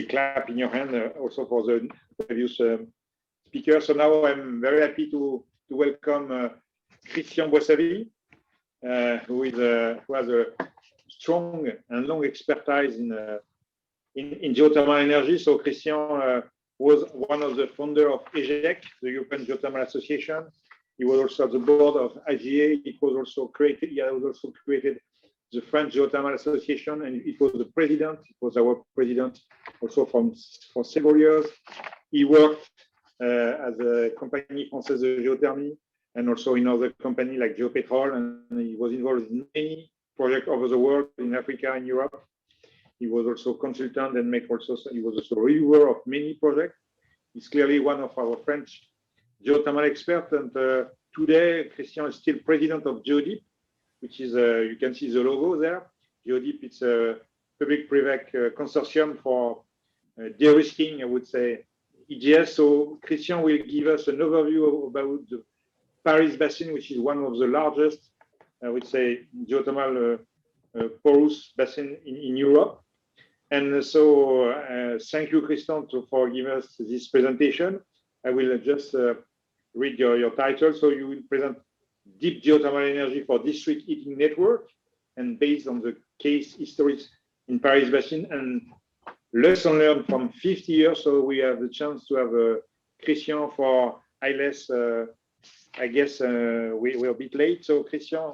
clap in your hand also for the previous speaker. So now I'm very happy to welcome Christian Boissavy, who has a strong and long expertise in geothermal energy. So Christian was one of the founders of EGEC, the European Geothermal Association. He was also at the board of IGA. He has also created the French Geothermal Association, and it was the president. It was our president also for several years. He worked as a company Française de Géothermie, and also in other companies like Geopetrol, and he was involved in many projects over the world, in Africa and Europe. He was also consultant and he was also reviewer of many projects. He's clearly one of our French geothermal experts, and today Christian is still president of GeoDeep, which is, you can see the logo there. GeoDeep, it's a public-private consortium for de-risking, I would say, EGS. So Christian will give us an overview about the Paris Basin, which is one of the largest, I would say, geothermal porous basin in Europe. And so thank you, Christian, for giving us this presentation. I will just read your title. So you will present deep geothermal energy for district heating network, and based on the case histories in Paris Basin and lesson learned from 50 years. So we have the chance to have Christian for ILS. I guess we're a bit late. So Christian,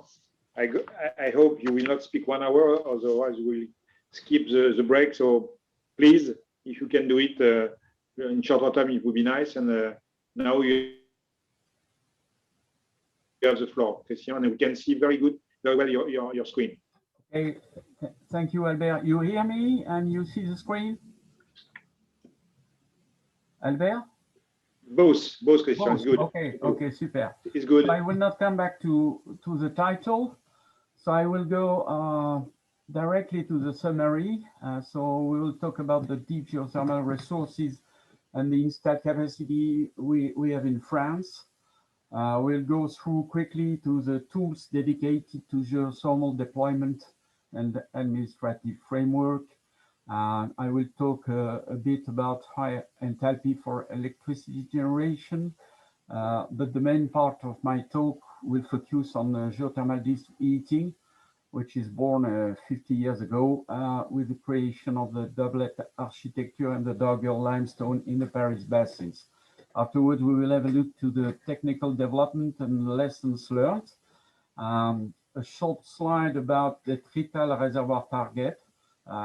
I hope you will not speak 1 hour, otherwise we'll skip the break. So please, if you can do it in shorter time, it would be nice. And now you have the floor, Christian, and we can see very well your screen. Okay, thank you, Albert. You hear me and you see the screen? Albert? Both, Christian. Both. Good. Okay, super. It's good. So I will not come back to the title. So I will go directly to the summary. So we will talk about the deep geothermal resources and the installed capacity we have in France. We'll go through quickly to the tools dedicated to geothermal deployment and administrative framework. I will talk a bit about high enthalpy for electricity generation, but the main part of my talk will focus on geothermal district heating, which is born 50 years ago with the creation of the doublet architecture and the Dogger limestone in the Paris basins. Afterwards, we will have a look to the technical development and lessons learned. A short slide about the Triplet reservoir target,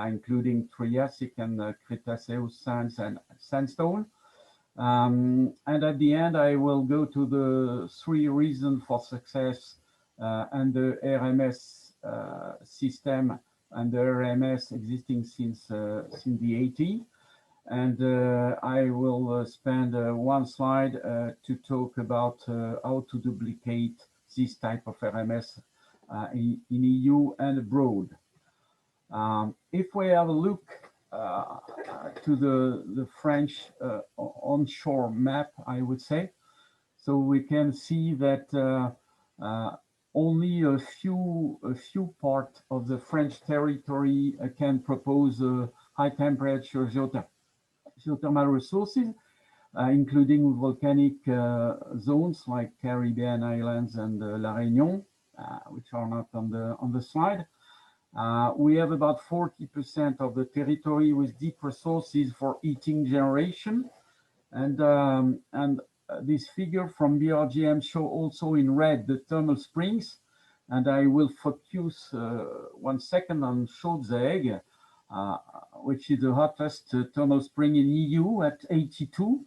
including Triassic and Cretaceous sands and sandstone. And at the end, I will go to the 3 reasons for success and the RMS system and the RMS existing since the 80s. And I will spend 1 slide to talk about how to duplicate this type of RMS in EU and abroad. If we have a look to the French onshore map, I would say, so we can see that only a few parts of the French territory can propose high temperature geothermal resources, including volcanic zones like Caribbean islands and La Réunion, which are not on the slide. We have about 40% of the territory with deep resources for heating generation, and this figure from BRGM show also in red the thermal springs, and I will focus 1 second on Schulzegg, which is the hottest thermal spring in EU at 82,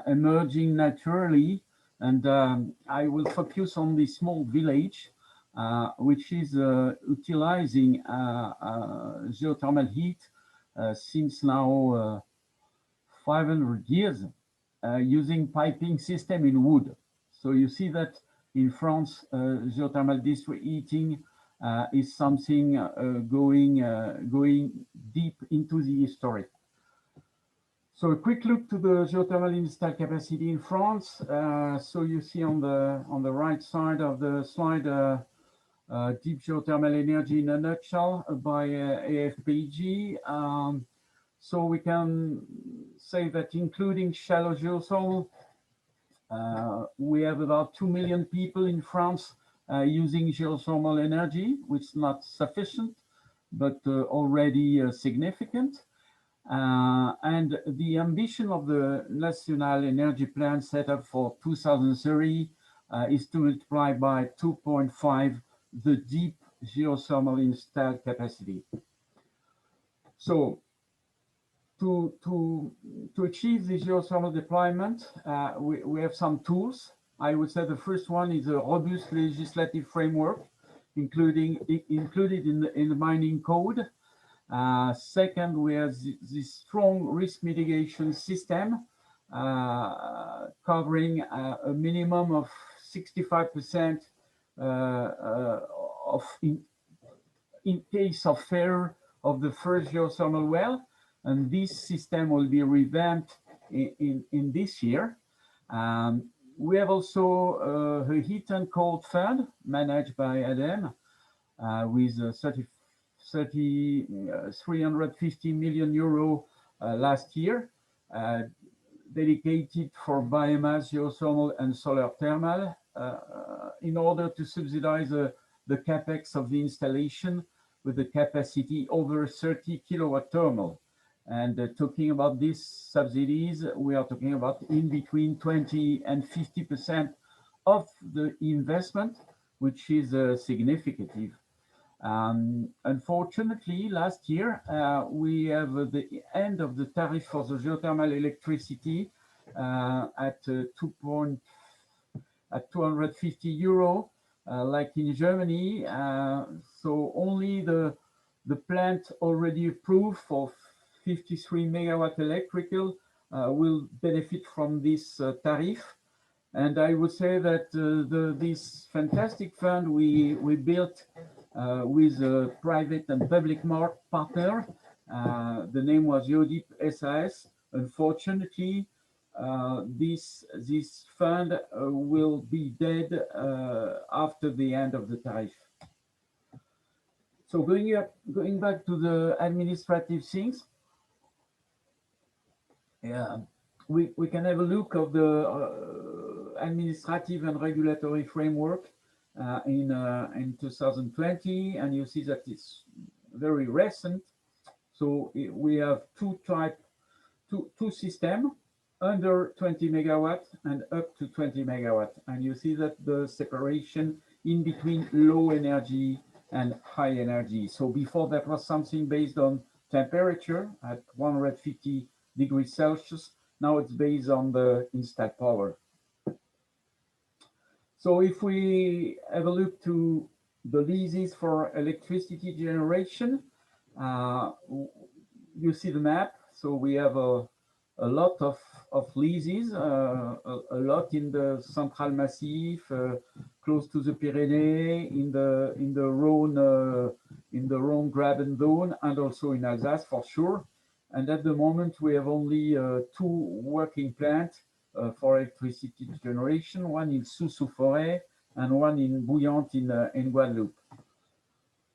emerging naturally, and I will focus on this small village which is utilizing geothermal heat since now 500 years using piping system in wood. So you see that in France, geothermal district heating is something going deep into the history. So a quick look to the geothermal installed capacity in France. So you see on the right side of the slide deep geothermal energy in a nutshell by AFPG. So we can say that including shallow geothermal, we have about 2 million people in France using geothermal energy, which is not sufficient, but already significant. And the ambition of the National Energy Plan set up for 2030 is to multiply by 2.5 the deep geothermal installed capacity. So to achieve the geothermal deployment, we have some tools. I would say the first one is a robust legislative framework, included in the mining code. Second, we have this strong risk mitigation system covering a minimum of 65% of in case of failure of the first geothermal well, and this system will be revamped in this year. We have also a heat and cold fund managed by ADEME with 350 million euro last year, dedicated for biomass, geothermal, and solar thermal in order to subsidize the capex of the installation with the capacity over 30 kilowatt thermal. And talking about these subsidies, we are talking about in between 20 and 50% of the investment, which is significant. Unfortunately, last year, we have the end of the tariff for the geothermal electricity at 250 euro, like in Germany. So only the plant already approved for 53 megawatt electrical will benefit from this tariff. And I would say that this fantastic fund we built with a private and public partner, the name was Geodip SAS. Unfortunately, this fund will be dead after the end of the tariff. So going back to the administrative things, yeah, we can have a look of the administrative and regulatory framework in 2020, and you see that it's very recent. So we have two systems under 20 megawatt and up to 20 megawatt, and you see that the separation in between low energy and high energy. So before that was something based on temperature at 150 degrees Celsius. Now it's based on the installed power. So if we have a look to the leases for electricity generation, you see the map. So we have a lot of leases, a lot in the Central Massif, close to the Pyrenees, in the Rhone Graben zone, and also in Alsace for sure. And at the moment, we have only two working plants for electricity generation, one in Sous-Forêt and one in Bouillante in Guadeloupe.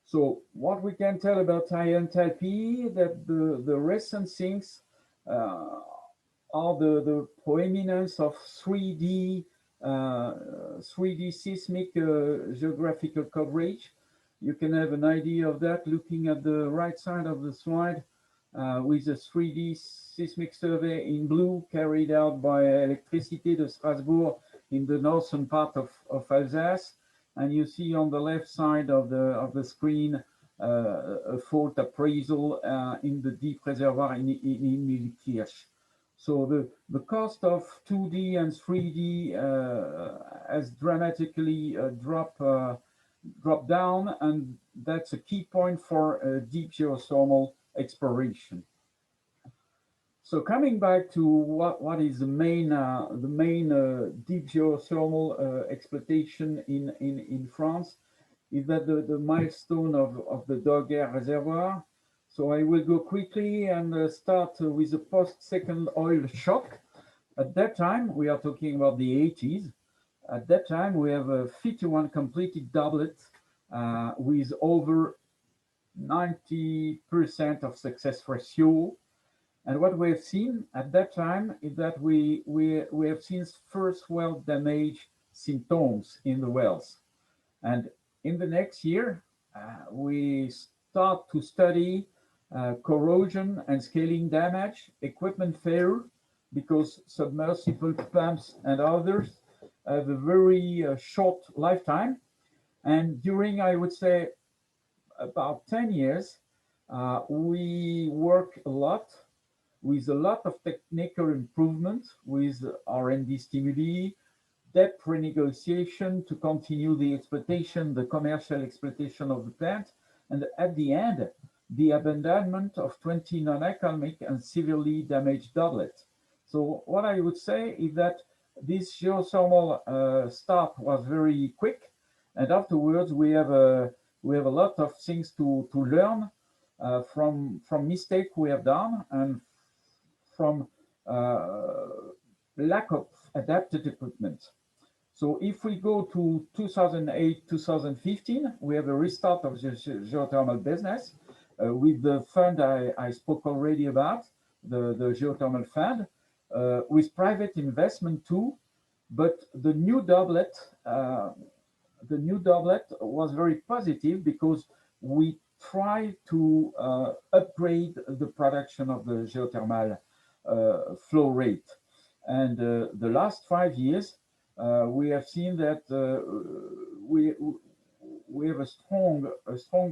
So what we can tell about high enthalpy, that the recent things are the proeminence of 3D seismic geographical coverage. You can have an idea of that looking at the right side of the slide with a 3D seismic survey in blue carried out by Électricité de Strasbourg in the northern part of Alsace. And you see on the left side of the screen a fault appraisal in the deep reservoir in Milkirch. So the cost of 2D and 3D has dramatically dropped down, and that's a key point for deep geothermal exploration. So coming back to what is the main deep geothermal exploitation in France, is that the milestone of the Doguer reservoir. So I will go quickly and start with the post-second oil shock. At that time, we are talking about the 80s. At that time, we have a 51 completed doublet with over 90% of success ratio. And what we have seen at that time is that we have seen first well damage symptoms in the wells. And in the next year, we start to study corrosion and scaling damage, equipment failure, because submersible pumps and others have a very short lifetime. And during, I would say, about 10 years, we work a lot with a lot of technical improvement, with R&D stimuli, debt renegotiation to continue the exploitation, the commercial exploitation of the plant, and at the end, the abandonment of 20 non-economic and severely damaged doublets. So what I would say is that this geothermal start was very quick, and afterwards we have a lot of things to learn from mistake we have done and from lack of adapted equipment. So if we go to 2008, 2015, we have a restart of the geothermal business with the fund I spoke already about, the geothermal fund, with private investment too. But the new doublet was very positive because we try to upgrade the production of the geothermal flow rate. And the last 5 years, we have seen that we have a strong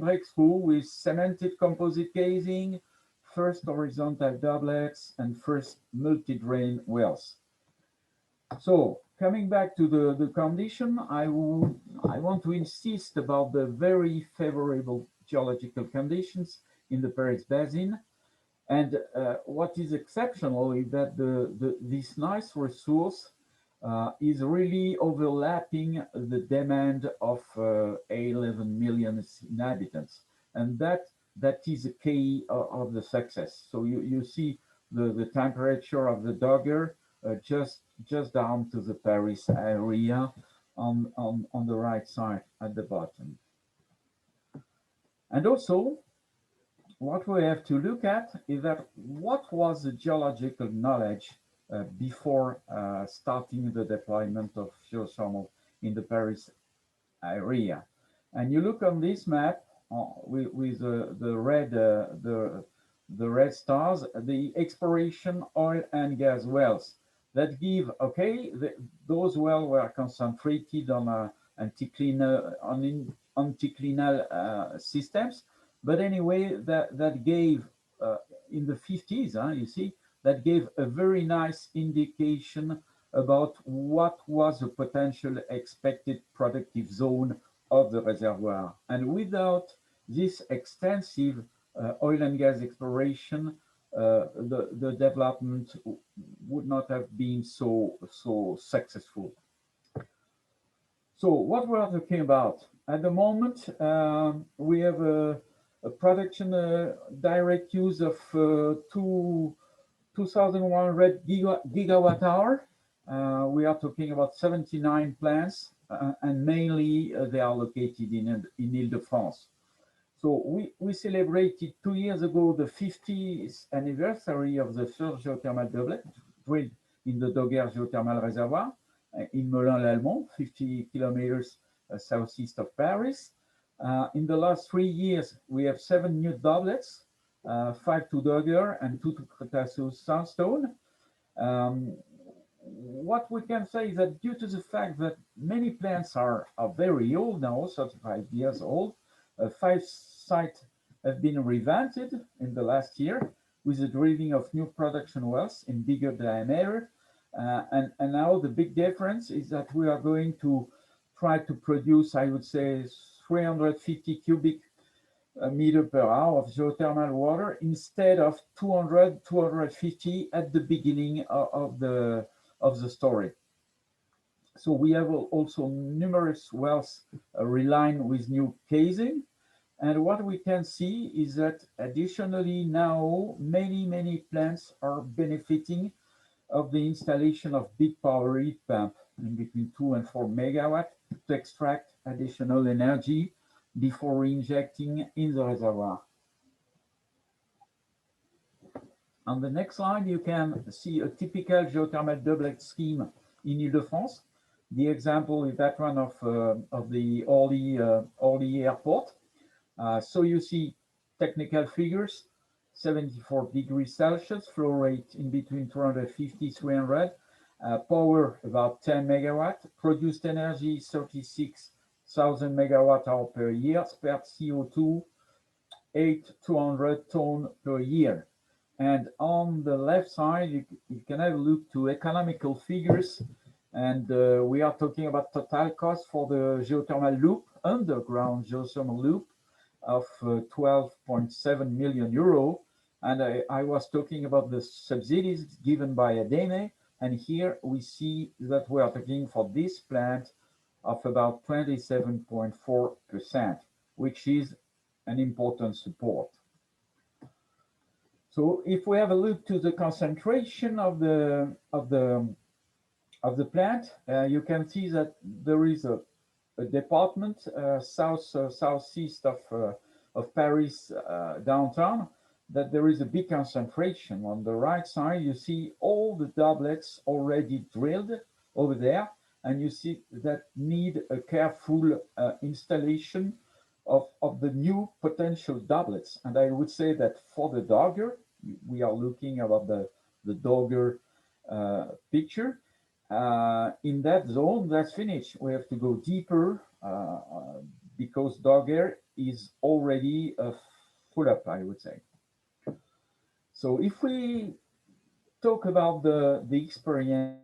breakthrough with cemented composite casing, first horizontal doublets, and first multi-drain wells. So coming back to the condition, I want to insist about the very favorable geological conditions in the Paris Basin. And what is exceptional is that this nice resource is really overlapping the demand of 11 million inhabitants. And that is a key of the success. So you see the temperature of the Dogger just down to the Paris area on the right side at the bottom. And also, what we have to look at is that what was the geological knowledge before starting the deployment of geothermal in the Paris area. And you look on this map with the red stars, the exploration oil and gas wells that give, okay, those wells were concentrated on anticlinal systems. But anyway, that gave, in the 50s, you see, that gave a very nice indication about what was the potential expected productive zone of the reservoir. And without this extensive oil and gas exploration, the development would not have been so successful. So what we're talking about? At the moment, we have a production direct use of 2,100 gigawatt hour. We are talking about 79 plants, and mainly they are located in Ile de France. So we celebrated 2 years ago the 50th anniversary of the first geothermal doublet drilled in the Dogger geothermal reservoir in Merlin, 50 kilometers southeast of Paris. In the last 3 years, we have 7 new doublets, 5 to Dogger and 2 to Cretaceous sandstone. What we can say is that due to the fact that many plants are very old now, 35 years old, 5 sites have been revamped in the last year with the drilling of new production wells in bigger diameter. And now the big difference is that we are going to try to produce, I would say, 350 cubic meter per hour of geothermal water instead of 200, 250 at the beginning of the story. So we have also numerous wells relined with new casing. And what we can see is that additionally now many plants are benefiting of the installation of big power heat pump in between 2 and 4 megawatt to extract additional energy before injecting in the reservoir. On the next slide, you can see a typical geothermal doublet scheme in Ile de France. The example is that one of the Orly airport. So you see technical figures, 74 degrees Celsius, flow rate in between 250, 300, power about 10 megawatt, produced energy 36,000 megawatt hour per year, spared CO2 200 ton per year. And on the left side, you can have a look to economical figures. And we are talking about total cost for the geothermal loop, underground geothermal loop, of 12.7 million euro. And I was talking about the subsidies given by ADEME. And here we see that we are talking for this plant of about 27.4%, which is an important support. So if we have a look to the concentration of the plant, you can see that there is a department southeast of Paris downtown, that there is a big concentration. On the right side, you see all the doublets already drilled over there, and you see that need a careful installation of the new potential doublets. And I would say that for the Dogger, we are looking about the Dogger picture. In that zone, that's finished. We have to go deeper because Dogger is already full up, I would say. So if we talk about the experience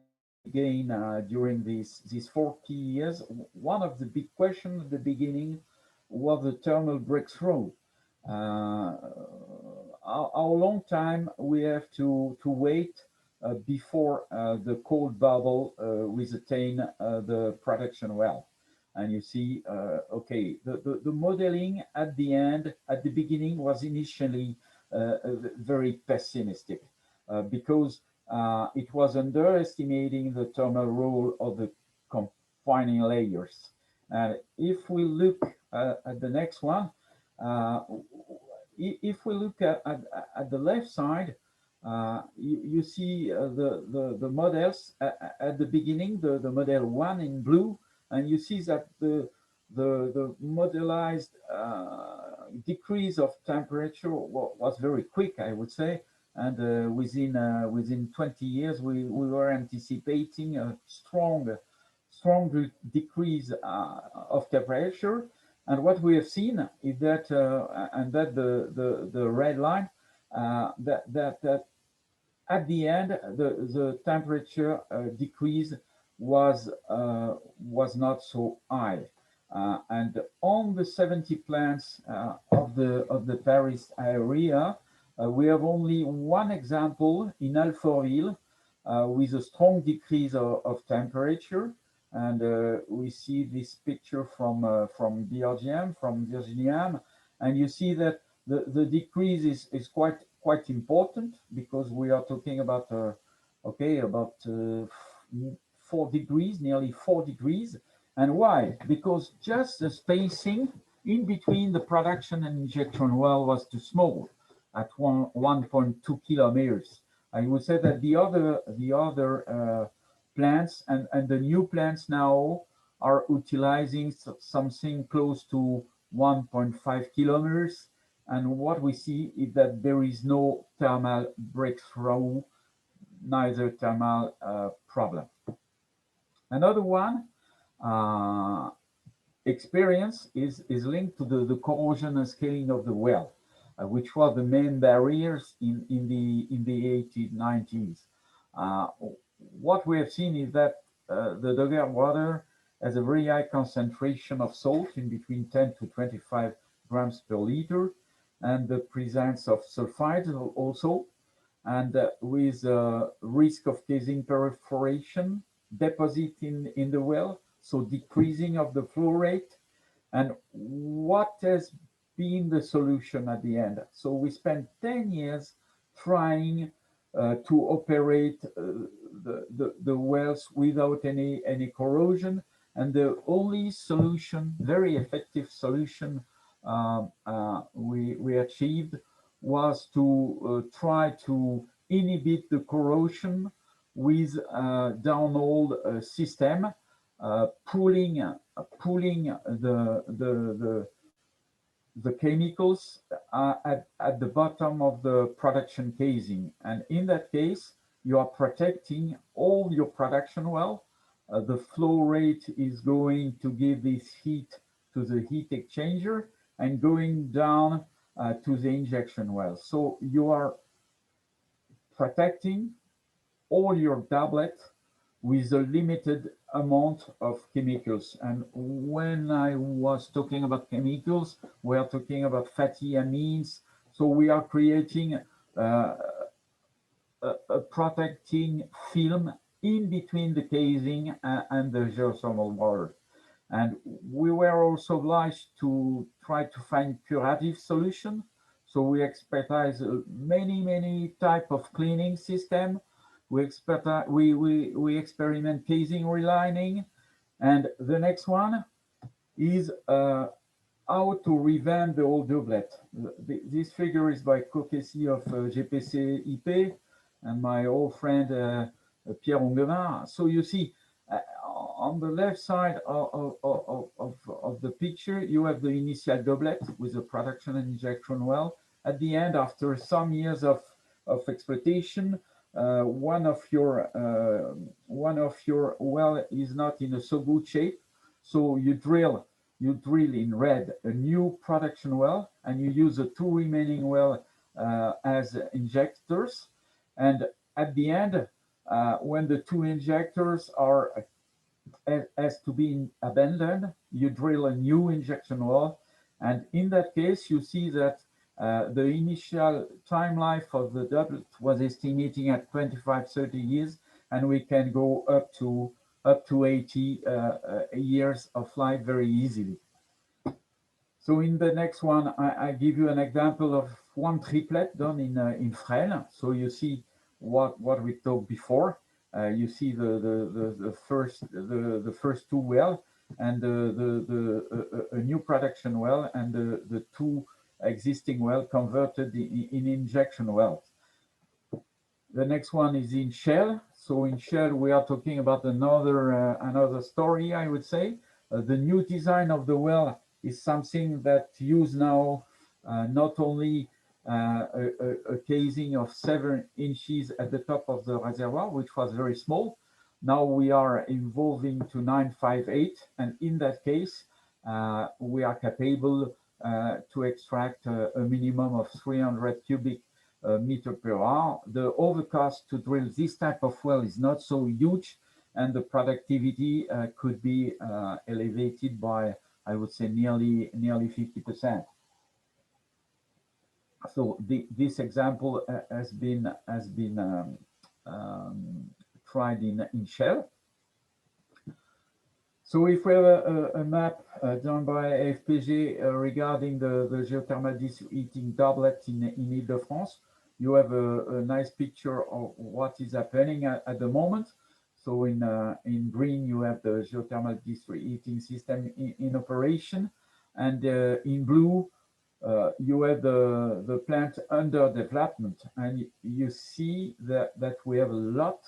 gained during these 40 years, one of the big questions at the beginning was the thermal breakthrough. How long time we have to wait before the cold bubble will attain the production well. And you see, okay, the modeling at the beginning was initially very pessimistic because it was underestimating the thermal role of the confining layers. And if we look at the next one, if we look at the left side, you see the models at the beginning, the model 1 in blue, and you see that the modelized decrease of temperature was very quick, I would say, and within 20 years we were anticipating a strong decrease of temperature. And what we have seen is that, and that the red line, that at the end the temperature decrease was not so high, and on the 70 plants of the Paris area, we have only one example in Alfortville with a strong decrease of temperature. And we see this picture from Belgium, from Virginia, and you see that the decrease is quite important, because we are talking about 4 degrees, nearly 4 degrees. And why? Because just the spacing in between the production and injection well was too small, at 1.2 kilometers. I would say that the other plants and the new plants now are utilizing something close to 1.5 kilometers. And what we see is that there is no thermal breakthrough, neither thermal problem. Another one experience is linked to the corrosion and scaling of the well, which was the main barriers in the 1890s. What we have seen is that the Dogger water has a very high concentration of salt, in between 10 to 25 grams per liter, and the presence of sulfides also, and with risk of casing perforation, deposit in the well, so decreasing of the flow rate. And what has been the solution at the end? So we spent 10 years trying to operate the wells without any corrosion, and the only solution, very effective solution, we achieved was to try to inhibit the corrosion with a downhole system, pulling the chemicals at the bottom of the production casing. And in that case, you are protecting all your production well. The flow rate is going to give this heat to the heat exchanger and going down to the injection well. So you are protecting all your doublet with a limited amount of chemicals. And when I was talking about chemicals, we are talking about fatty amines. So we are creating a protecting film in between the casing and the geothermal water. And we were also obliged to try to find curative solution. So we expertise many type of cleaning system. We experiment casing relining. And the next one is how to revamp the old doublet. This figure is by Kokesi of GPC IP and my old friend Pierre Onguevin. So you see, on the left side of the picture, you have the initial doublet with the production and injection well. At the end, after some years of exploitation, one of your well is not in a so good shape, so you drill in red a new production well, and you use the two remaining well as injectors. And at the end, when the two injectors are has to be abandoned, you drill a new injection well, and in that case, you see that the initial time life of the doublet was estimating at 25-30 years, and we can go up to 80 years of life very easily. So in the next one, I give you an example of one triplet done in Frêne. So you see what we talked before. You see the first two well and a new production well and the two existing well converted in injection wells. The next one is in shell. So in shell, we are talking about another story, I would say. The new design of the well is something that use now not only a casing of 7 inches at the top of the reservoir, which was very small. Now we are evolving to 958, and in that case, we are capable to extract a minimum of 300 cubic meter per hour. The overcost to drill this type of well is not so huge, and the productivity could be elevated by, I would say, nearly 50%. So this example has been tried in shell. So if we have a map done by AFPG regarding the geothermal district heating doublet in Ile de France, you have a nice picture of what is happening at the moment. So in green, you have the geothermal district heating system in operation, and in blue, you have the plant under development, and you see that we have a lot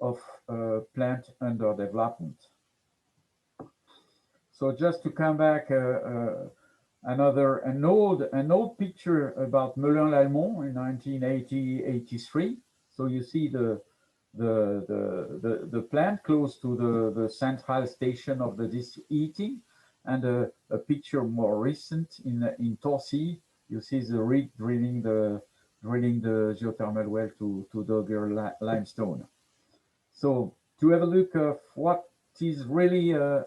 of plant under development. So just to come back, an old picture about Merlin in 1983. So you see the plant close to the central station of the district heating, and a picture more recent in Torcy. You see the rig drilling the geothermal well to Dogger limestone. So to have a look of what is really a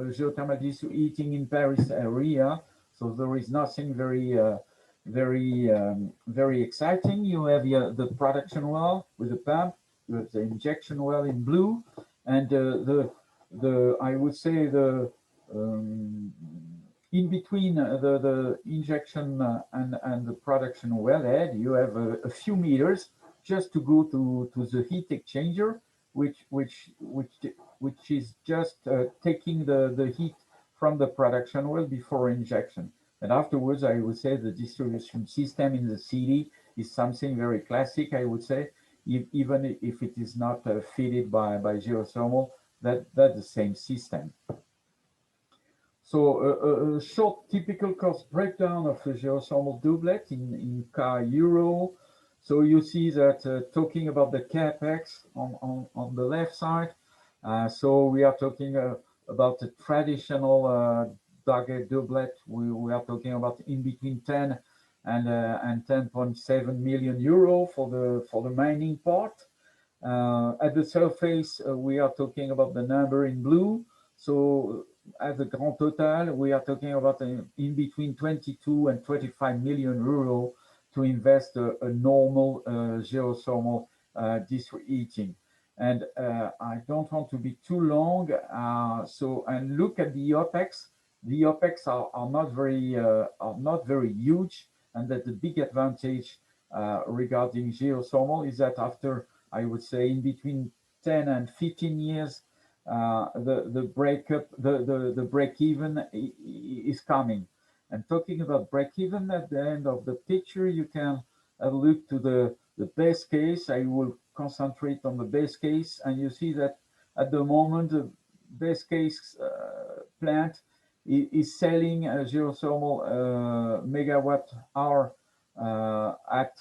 geothermal district heating in Paris area. So there is nothing very exciting. You have the production well with the pump, you have the injection well in blue, and I would say in between the injection and the production wellhead, you have a few meters just to go to the heat exchanger, which is just taking the heat from the production well before injection. And afterwards, I would say the distribution system in the city is something very classic, I would say, even if it is not fitted by geothermal, that's the same system. So a short typical cost breakdown of a geothermal doublet in euro. So you see that talking about the capex on the left side. So we are talking about the traditional target doublet. We are talking about in between 10 and 10.7 million euro for the mining part. At the surface, we are talking about the number in blue. So as a grand total, we are talking about in between 22 and 25 million euro to invest a normal geothermal district heating. And I don't want to be too long. And look at the OPEX. The OPEX are not very huge, and that the big advantage regarding geothermal is that after, I would say, in between 10 and 15 years, the break even is coming. And talking about break even, at the end of the picture, you can look to the base case. I will concentrate on the base case, and you see that at the moment, the base case plant is selling a geothermal megawatt hour at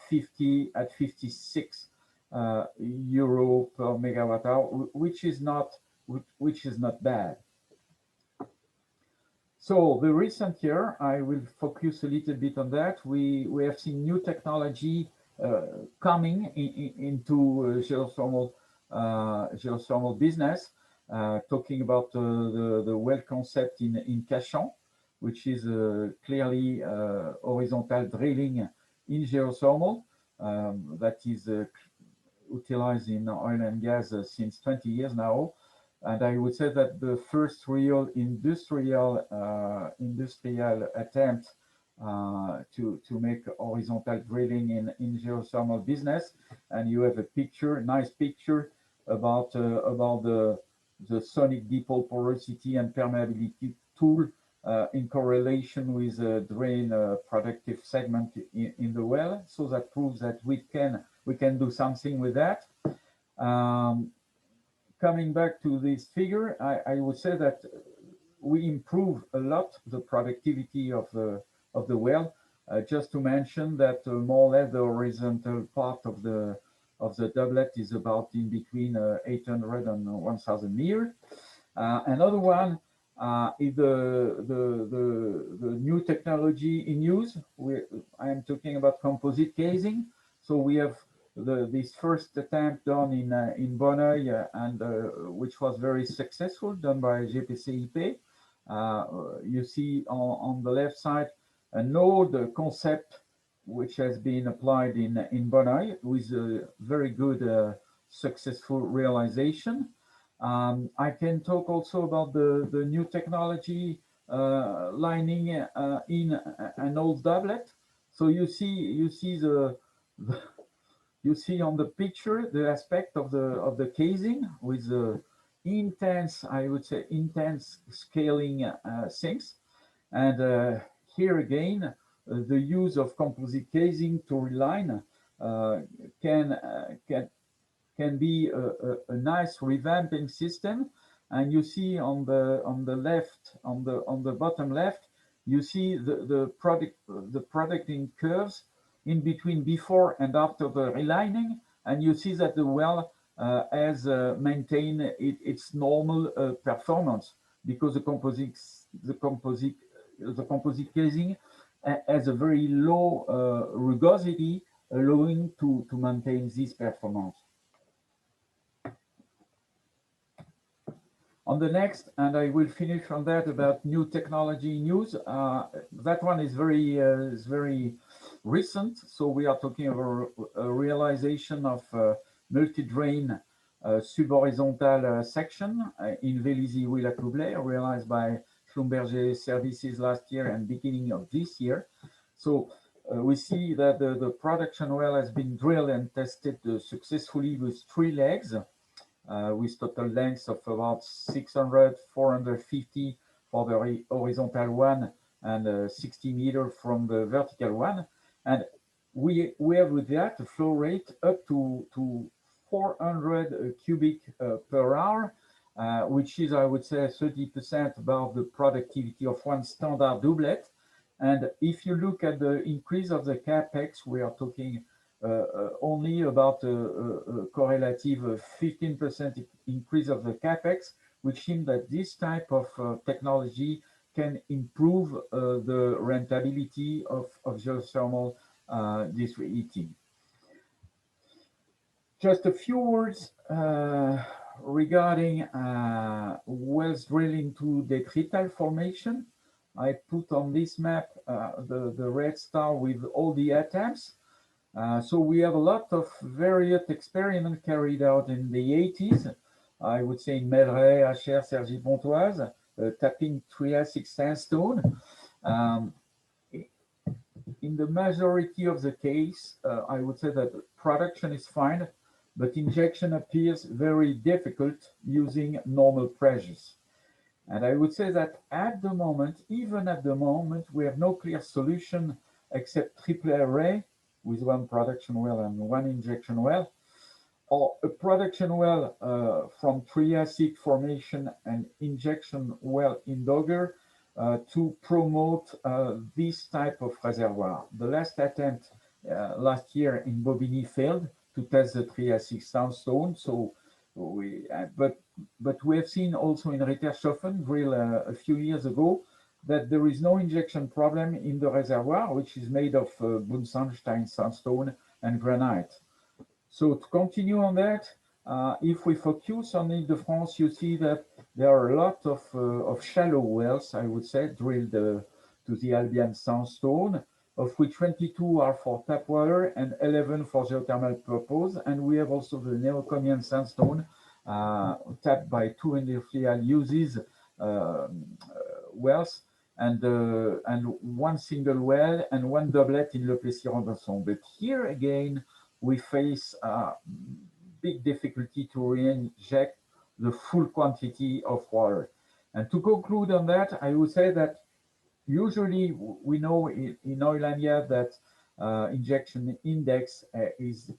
56 euro per megawatt hour, which is not bad. So the recent year, I will focus a little bit on that. We have seen new technology coming into geothermal business. Talking about the well concept in Cachan, which is clearly horizontal drilling in geothermal that is utilized in oil and gas since 20 years now. And I would say that the first real industrial attempt to make horizontal drilling in geothermal business. And you have a picture, nice picture about the sonic dipole porosity and permeability tool in correlation with drain productive segment in the well. So that proves that we can do something with that. Coming back to this figure, I would say that we improve a lot the productivity of the well. Just to mention that more or less the horizontal part of the doublet is about in between 800 and 1,000 meters. Another one is the new technology in use. I am talking about composite casing. So we have this first attempt done in Bonneuil, and which was very successful, done by GPCIP. You see on the left side an old concept which has been applied in Bonneuil with a very good successful realization. I can talk also about the new technology lining in an old doublet. So you see you see on the picture the aspect of the casing with the intense, I would say, intense scaling things. And here again, the use of composite casing to reline can be a nice revamping system. And you see on the left, on the bottom left, you see the producting curves in between before and after the relining, and you see that the well has maintained its normal performance because the composite casing has a very low rugosity, allowing to maintain this performance. On the next, and I will finish on that about new technology news. That one is very recent. So we are talking about a realization of multi-drain sub-horizontal section in Vélizy-Villacoublay, realized by Schlumberger Services last year and beginning of this year. So we see that the production well has been drilled and tested successfully with 3 legs. With total lengths of about 600, 450 for the horizontal one and 60 meters from the vertical one. And we have with that a flow rate up to 400 cubic per hour, which is, I would say, 30% above the productivity of one standard doublet. And if you look at the increase of the capex, we are talking only about a correlative 15% increase of the capex, which means that this type of technology can improve the rentability of geothermal district heating. Just a few words regarding wells drilling to the Triplet formation. I put on this map the red star with all the attempts. So we have a lot of various experiments carried out in the 80s. I would say in Merlin, HR, Cergy-Pontoise, tapping Triassic sandstone. In the majority of the case, I would say that production is fine, but injection appears very difficult using normal pressures. And I would say that at the moment, even at the moment, we have no clear solution except triplet array with one production well and one injection well, or a production well from Triassic formation and injection well in Dogger to promote this type of reservoir. The last attempt last year in Bobigny failed to test the Triassic sandstone. So but we have seen also in Rittershofen drill a few years ago that there is no injection problem in the reservoir, which is made of Buntsandstein sandstone and granite. So to continue on that, if we focus on Ile de France, you see that there are a lot of shallow wells, I would say, drilled to the Albian sandstone, of which 22 are for tap water and 11 for geothermal purpose. And we have also the Neocomian sandstone tapped by 2 industrial uses wells, and one single well and one doublet in Le Plessis-Robinson. But here again, we face big difficulty to reinject the full quantity of water. And to conclude on that, I would say that usually we know in oil and gas that injection index is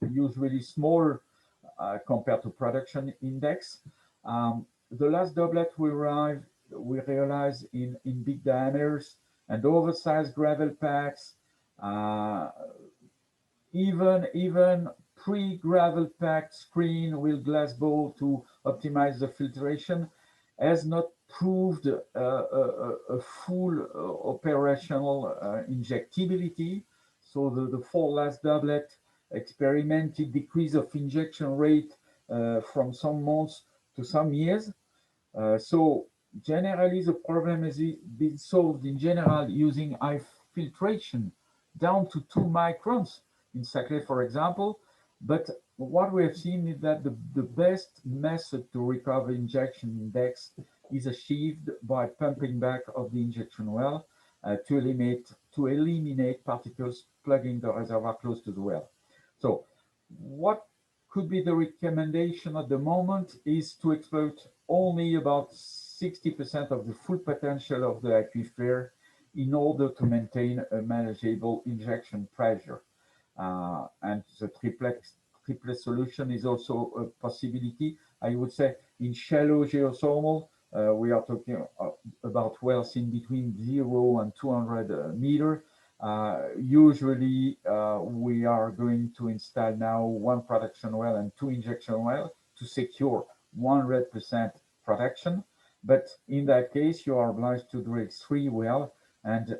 usually smaller compared to production index. The last doublet we realized in big diameters and oversized gravel packs, even pre-gravel packed screen with glass bowl to optimize the filtration has not proved a full operational injectability. So the 4 last doublet experimented decrease of injection rate from some months to some years. So generally the problem has been solved in general using high filtration down to 2 microns in Saclay, for example. But what we have seen is that the best method to recover injection index is achieved by pumping back of the injection well to eliminate particles plugging the reservoir close to the well. So what could be the recommendation at the moment is to exploit only about 60% of the full potential of the aquifer in order to maintain a manageable injection pressure. And the triplet solution is also a possibility. I would say in shallow geothermal, we are talking about wells in between 0 and 200 meter. Usually, we are going to install now 1 production well and 2 injection wells to secure 100% production. But in that case, you are obliged to drill 3 wells, and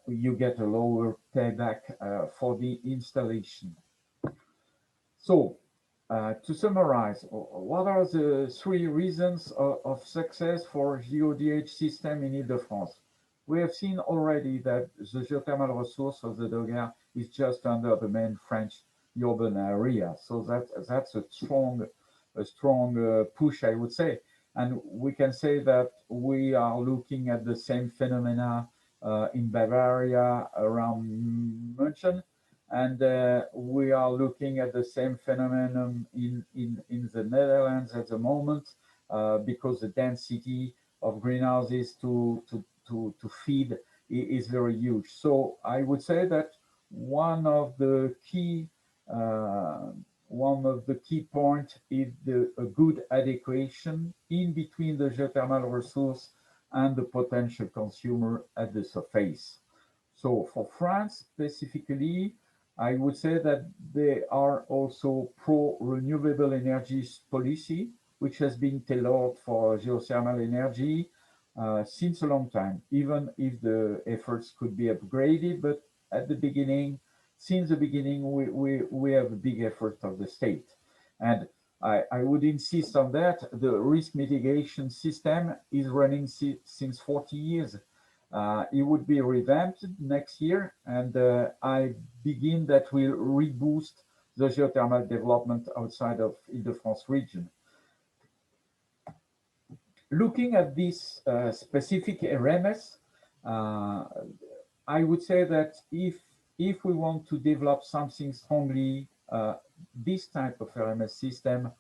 you get a lower payback for the installation. So, to summarize, what are the 3 reasons of success for GEH system in Ile de France? We have seen already that the geothermal resource of the Dogger is just under the main French urban area. So that's a strong push, I would say. And we can say that we are looking at the same phenomena in Bavaria around München. And we are looking at the same phenomenon in the Netherlands at the moment because the density of greenhouses to feed is very huge. So I would say that one of the key points is a good adequation in between the geothermal resource and the potential consumer at the surface. So for France specifically, I would say that they are also pro-renewable energies policy, which has been tailored for geothermal energy since a long time, even if the efforts could be upgraded. But at the beginning, since the beginning, we have a big effort of the state. And I would insist on that. The risk mitigation system is running since 40 years. It would be revamped next year, and I begin that will reboost the geothermal development outside of Ile de France region. Looking at this specific RMS, I would say that if we want to develop something strongly, this type of RMS system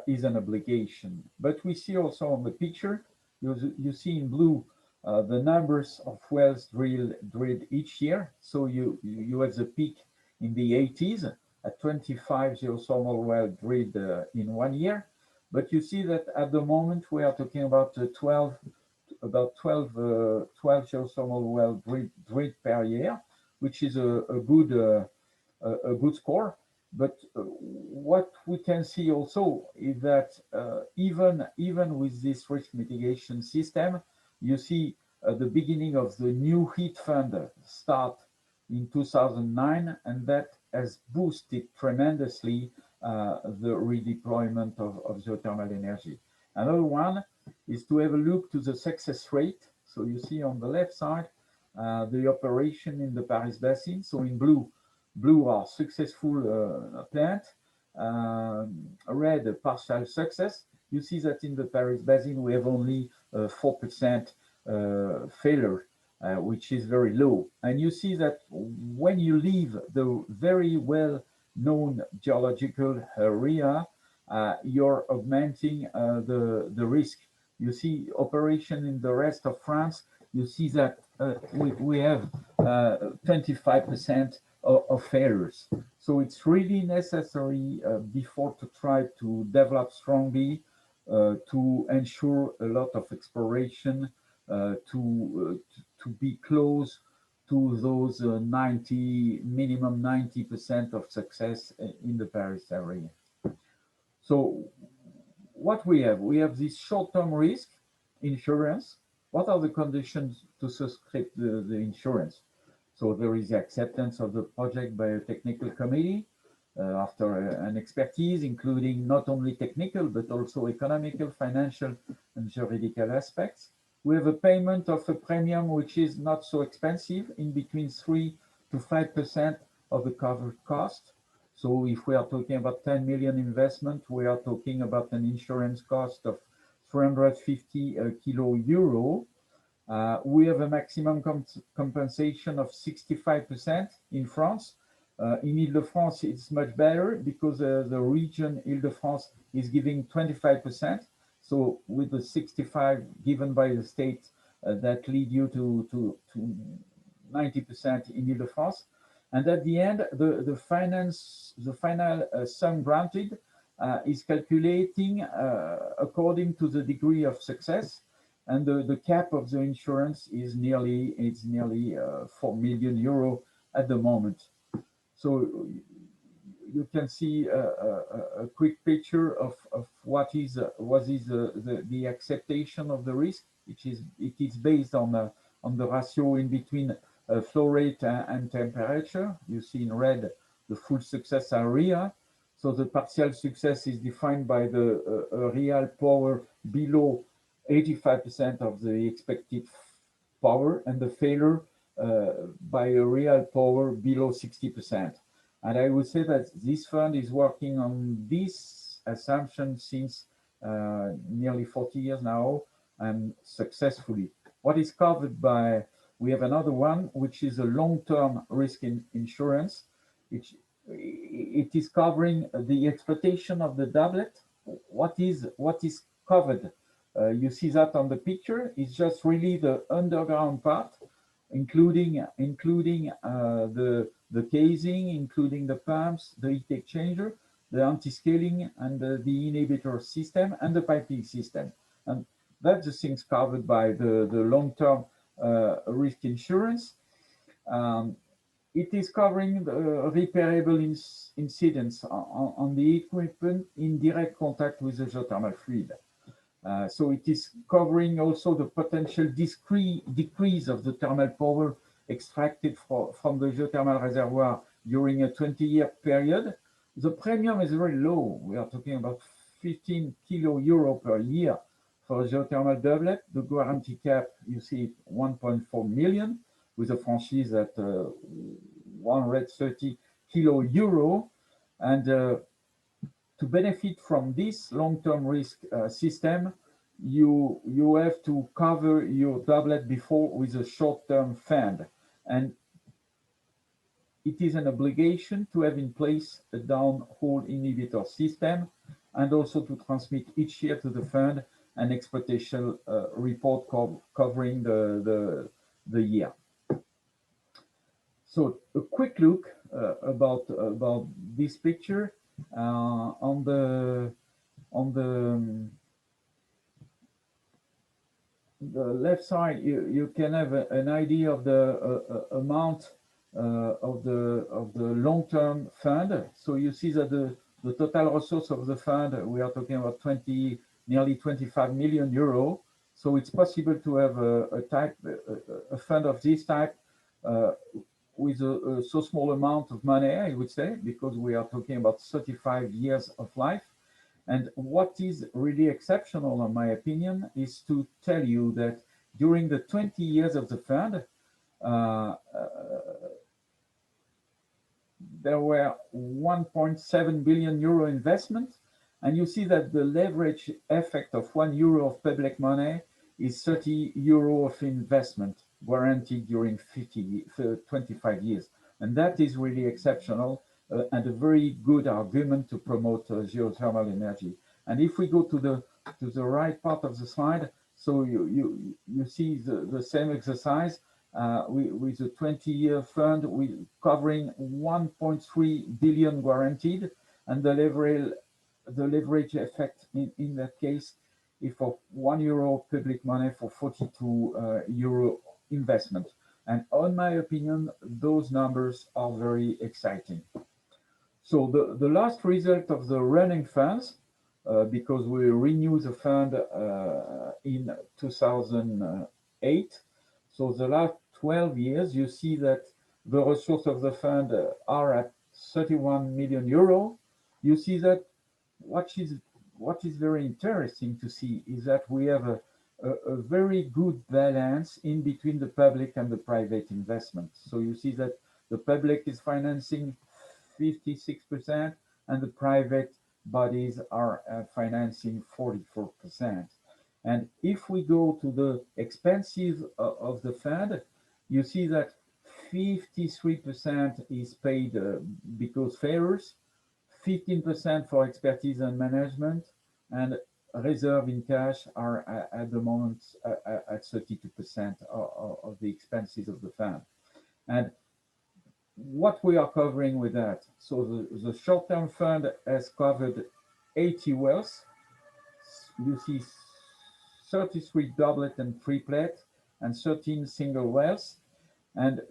is an obligation. But we see also on the picture, you see in blue the numbers of wells drilled each year. So you have the peak in the 80s at 25 geothermal wells drilled in 1 year. But you see that at the moment we are talking about 12 geothermal wells drilled per year, which is a good score. But what we can see also is that even with this risk mitigation system, you see the beginning of the new heat fund start in 2009, and that has boosted tremendously the redeployment of geothermal energy. Another one is to have a look to the success rate. So you see on the left side the operation in the Paris Basin. So in blue are successful plant, red partial success. You see that in the Paris Basin we have only 4% failure, which is very low. And you see that when you leave the very well known geological area, you're augmenting the risk. You see operation in the rest of France, you see that we have 25% of failures. So it's really necessary before to try to develop strongly to ensure a lot of exploration, to be close to those minimum 90% of success in the Paris area. So what we have this short-term risk insurance. What are the conditions to subscribe the insurance? So there is the acceptance of the project by a technical committee after an expertise, including not only technical, but also economical, financial, and juridical aspects. We have a payment of a premium, which is not so expensive, in between 3 to 5% of the covered cost. So if we are talking about 10 million investment, we are talking about an insurance cost of 350 euro. We have a maximum compensation of 65% in France. In Ile de France, it's much better because the region Ile de France is giving 25%. So with the 65 given by the state, that lead you to 90% in Ile de France. And at the end, the final sum granted is calculating according to the degree of success. And the cap of the insurance is nearly 4 million euro at the moment. So you can see a quick picture of what is the acceptation of the risk. It is based on the ratio in between flow rate and temperature. You see in red the full success area. So the partial success is defined by the real power below 85% of the expected power, and the failure by a real power below 60%. And I would say that this fund is working on this assumption since nearly 40 years now, and successfully. What is covered by, we have another one, which is a long-term risk insurance. It is covering the exploitation of the doublet. What is covered? You see that on the picture. It's just really the underground part, including the the casing, including the pumps, the heat exchanger, the anti-scaling, and the inhibitor system, and the piping system. And that's the things covered by the long-term risk insurance. It is covering the repairable incidents on the equipment in direct contact with the geothermal fluid. So it is covering also the potential decrease of the thermal power extracted from the geothermal reservoir during a 20-year period. The premium is very low. We are talking about 15 kilo per year for a geothermal doublet. The guarantee cap, you see, 1.4 million, with a franchise at 130 kilo. And to benefit from this long-term risk system, you have to cover your doublet before with a short-term fund. And it is an obligation to have in place a downhole inhibitor system, and also to transmit each year to the fund an exploitation report covering the year. So a quick look about this picture. On the left side, you can have an idea of the amount of the long-term fund. So you see that the total resource of the fund, we are talking about nearly 25 million euro. So it's possible to have a fund of this type with a so small amount of money, I would say, because we are talking about 35 years of life. And what is really exceptional, in my opinion, is to tell you that during the 20 years of the fund, there were 1.7 billion euro investment. And you see that the leverage effect of €1 of public money is 30 euro of investment guaranteed during 25 years. And that is really exceptional and a very good argument to promote geothermal energy. And if we go to the right part of the slide, so you see the same exercise with a 20-year fund covering 1.3 billion guaranteed, and the leverage effect in that case is for €1 public money for 42 euro investment. And on my opinion, those numbers are very exciting. So the last result of the running funds, because we renew the fund in 2008, so the last 12 years, you see that the resource of the fund are at 31 million euro. You see that what is very interesting to see is that we have a very good balance in between the public and the private investment. So you see that the public is financing 56% and the private bodies are financing 44%. And if we go to the expenses of the fund, you see that 53% is paid because fares, 15% for expertise and management, and reserve in cash are at the moment at 32% of the expenses of the fund. And what we are covering with that, so the short-term fund has covered 80 wells. You see 33 doublet and triplet and 13 single wells. And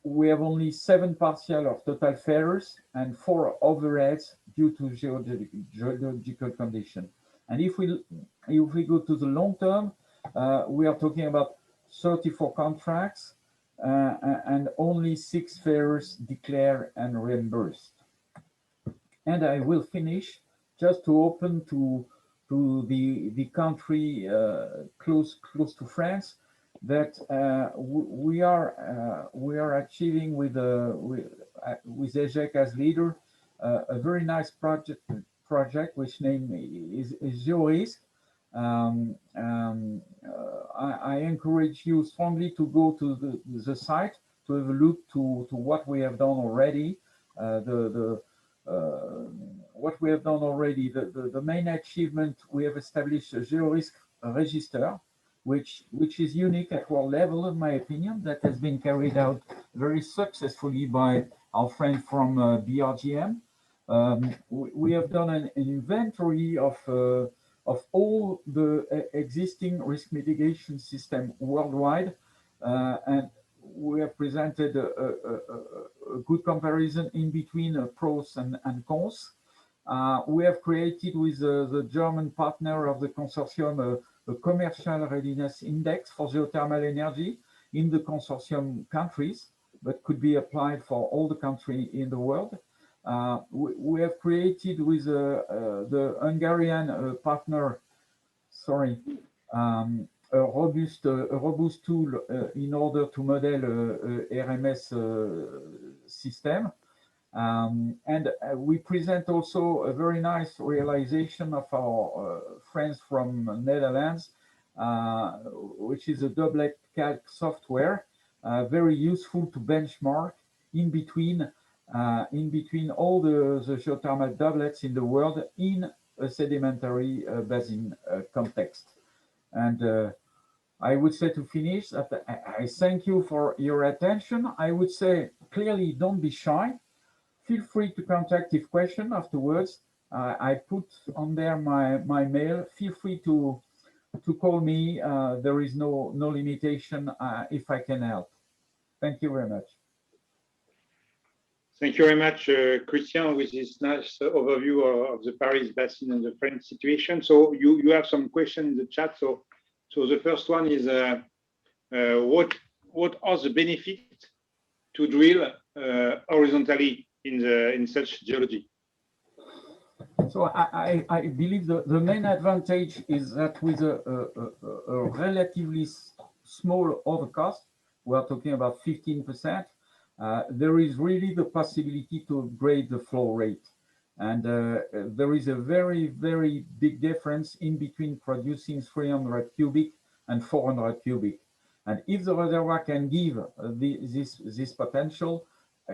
we have only 7 partial or total failures and 4 overheads due to geological condition. And if we go to the long term, we are talking about 34 contracts and only 6 failures declared and reimbursed. And I will finish just to open to the country close to France, that we are achieving with EGEC as leader a very nice project which name is georisk. I encourage you strongly to go to the site to have a look to what we have done already. What we have done already, the main achievement, we have established a georisk register, which is unique at world level, in my opinion, that has been carried out very successfully by our friend from BRGM. We have done an inventory of all the existing risk mitigation system worldwide, and we have presented a good comparison in between pros and cons. We have created with the German partner of the consortium a commercial readiness index for geothermal energy in the consortium countries, but could be applied for all the countries in the world. We have created with the Hungarian partner, a robust tool in order to model RMS system. And we present also a very nice realization of our friends from Netherlands, which is a doublet calc software, very useful to benchmark in between all the geothermal doublets in the world in a sedimentary basin context. And I would say, to finish, that I thank you for your attention. I would say clearly, don't be shy. Feel free to contact if question afterwards. I put on there my mail. Feel free to call me. There is no limitation if I can help. Thank you very much. Thank you very much, Christian, with this nice overview of the Paris Basin and the French situation. So you have some questions in the chat. So the first one is, what are the benefits to drill horizontally in such geology? So I believe the main advantage is that with a relatively small overcost, we are talking about 15%, there is really the possibility to upgrade the flow rate. And there is a very, very big difference in between producing 300 cubic and 400 cubic. And if the reservoir can give this potential,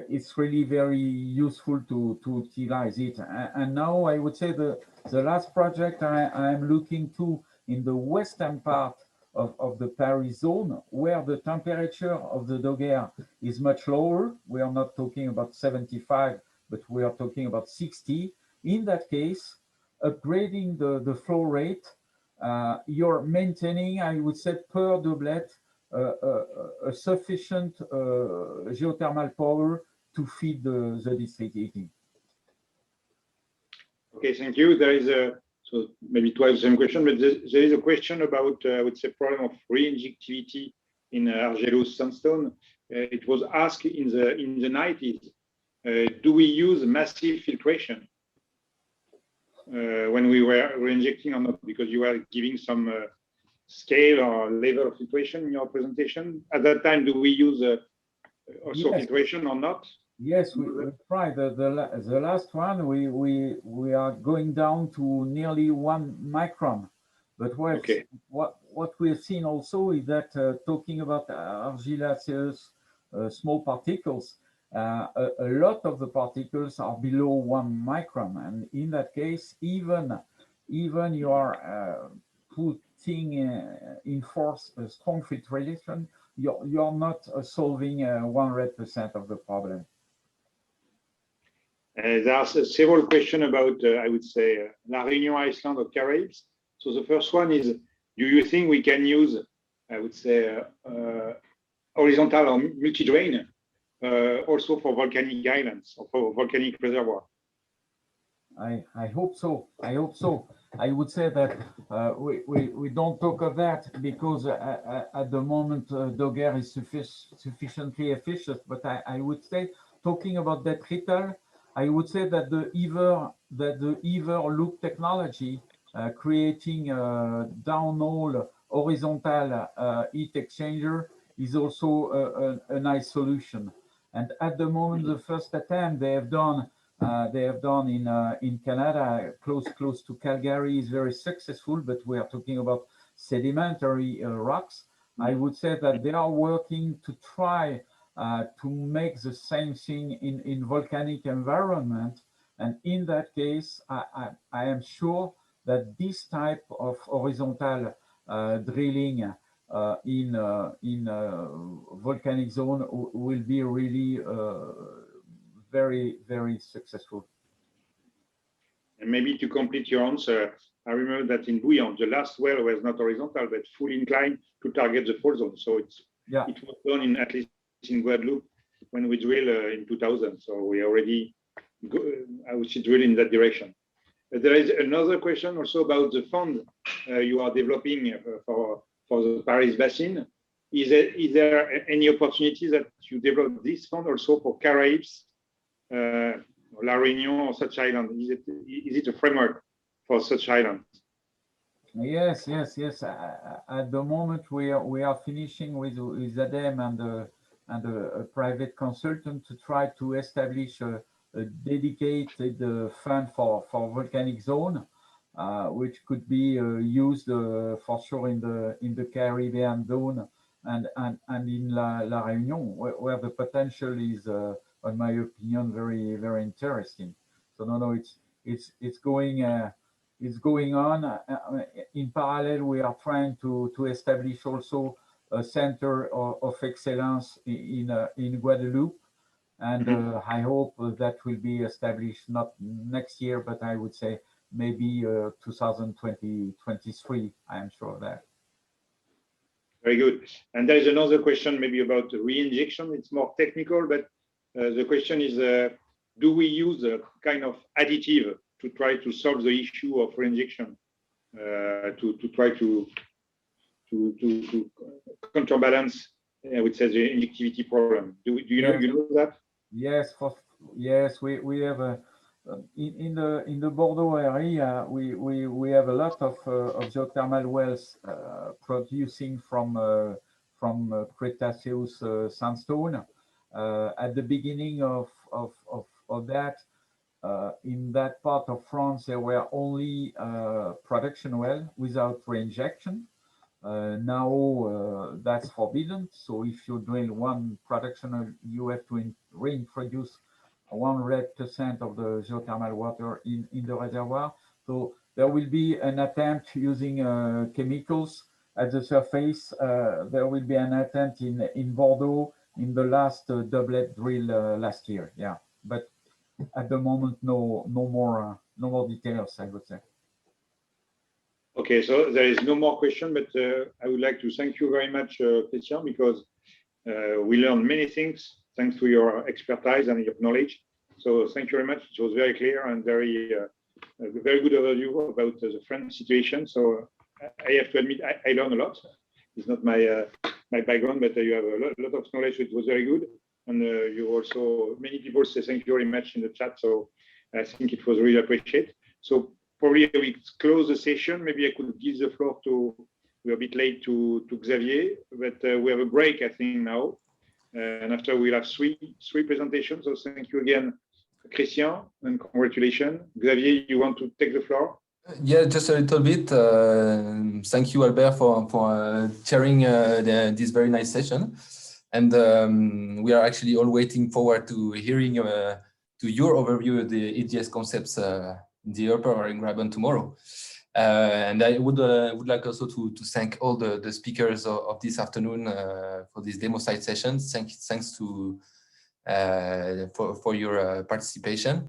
it's really very useful to utilize it. And now I would say the last project I am looking to in the western part of the Paris zone, where the temperature of the Dogger is much lower. We are not talking about 75, but we are talking about 60. In that case, upgrading the flow rate, you're maintaining, I would say, per doublet, a sufficient geothermal power to feed the district heating. Okay, thank you. There is so maybe twice the same question, but there is a question about, I would say, problem of re-injectivity in argillose sandstone. It was asked in the 90s, do we use massive filtration when we were re-injecting or not? Because you were giving some scale or level of filtration in your presentation. At that time, do we use also filtration or not? Yes, we tried. The last one, we are going down to nearly 1 micron. But what we've seen also is that talking about argillaceous small particles, a lot of the particles are below 1 micron, and in that case, even you are putting in force a strong filtration, you're not solving 100% of the problem. There are several questions about, I would say, La Réunion Island or Caribs. So the first one is, do you think we can use, I would say, horizontal or multi-drain also for volcanic islands or for volcanic reservoir? I hope so. I hope so. I would say that we don't talk of that because at the moment Dogger is sufficiently efficient. But I would say, talking about that Triplet, I would say that the Ever loop technology, creating a downhole horizontal heat exchanger, is also a nice solution. And at the moment, the first attempt they have done in Canada, close to Calgary, is very successful. But we are talking about sedimentary rocks. I would say that they are working to try to make the same thing in volcanic environment. And in that case, I am sure that this type of horizontal drilling in volcanic zone will be really very, very successful. And maybe to complete your answer, I remember that in Bouillon, the last well was not horizontal, but full incline to target the fault zone. So it was done in, at least in Guadeloupe when we drill in 2000. So we already, I would say, drill in that direction. There is another question also about the fund you are developing for the Paris Basin. Is there any opportunity that you develop this fund also for Caribs, La Réunion or such island? Is it a framework for such islands? Yes. At the moment, we are finishing with ADEM and a private consultant to try to establish a dedicated fund for volcanic zone, which could be used for sure in the Caribbean zone and in La Réunion, where the potential is, in my opinion, very, very interesting. So no, it's going on. In parallel, we are trying to establish also a center of excellence in Guadeloupe. And I hope that will be established not next year, but I would say maybe 2023. I am sure of that. Very good. And there's another question maybe about re-injection. It's more technical, but the question is, do we use a kind of additive to try to solve the issue of re-injection, to try to counterbalance, I would say, the injectivity problem? Do you know that? Yes, we have a in the Bordeaux area. We have a lot of geothermal wells producing from Cretaceous sandstone. At the beginning of that, in that part of France, there were only production well without reinjection. Now that's forbidden. So if you drill one production well, you have to reintroduce 100% of the geothermal water in the reservoir. So there will be an attempt using chemicals at the surface. There will be an attempt in Bordeaux in the last doublet drill last year. Yeah, but at the moment, no more details, I would say. Okay, so there is no more question, but I would like to thank you very much, Christian, because we learned many things thanks to your expertise and your knowledge. So thank you very much. It was very clear and very good overview about the French situation. So I have to admit, I learned a lot. It's not my background, but you have a lot of knowledge. It was very good. And you also, many people say thank you very much in the chat. So I think it was really appreciated. So probably we close the session. Maybe I could give the floor to, we're a bit late to Xavier, but we have a break, I think, now. And after we'll have three presentations. So thank you again, Christian, and congratulations. Xavier, you want to take the floor? Yeah, just a little bit. Thank you, Albert, for chairing this very nice session. And we are actually all waiting forward to hearing to your overview of the GH concepts in the upper or in Graben tomorrow. And I would like also to thank all the speakers of this afternoon for this Demosite session. Thanks to for your participation.